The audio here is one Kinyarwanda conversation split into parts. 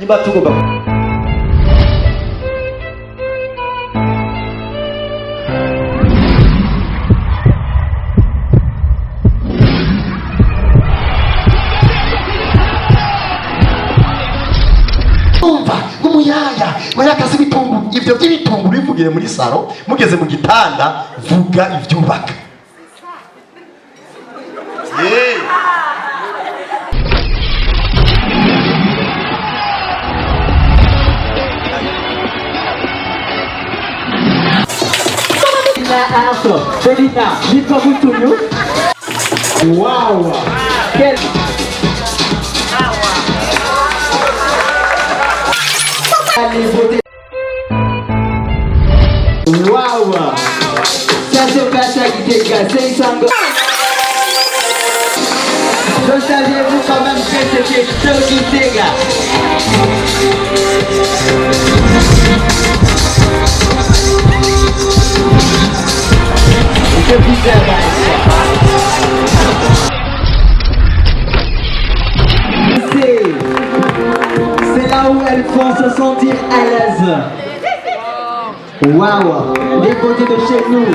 Nimba tugomba umuyaya wayakaze ibitungu ivyo by'ibitungu bivugiye muri saro mugeze mu gitanda vuga ivyubaka Belina, dites-moi vous tout nous. Waouh! Quel... Waouh! Ça se passe à Gitega, c'est ISANGO. Le saviez-vous quand même que c'était sur Gitega? C'est là où elles font se sentir à l'aise. Waouh, les beautés de chez nous,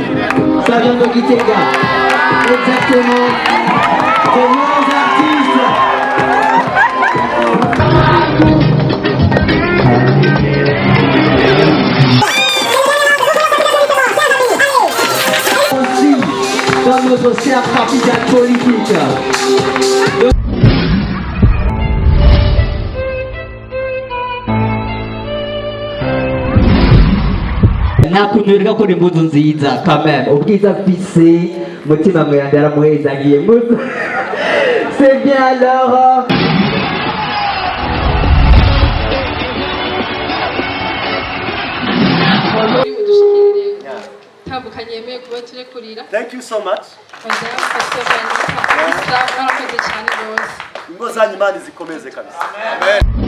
ça vient de Gitega. Exactement, de nos artistes. Aussi, dans notre chère capitale politique. Nakunyurika kuri imbuto nziza quand même ubwiza mfise mutima mweranda yaramuhezagiye muto. C'est bien alors Thank you so much. Ingo zanyu Imana zikomeze kabisa. Amen.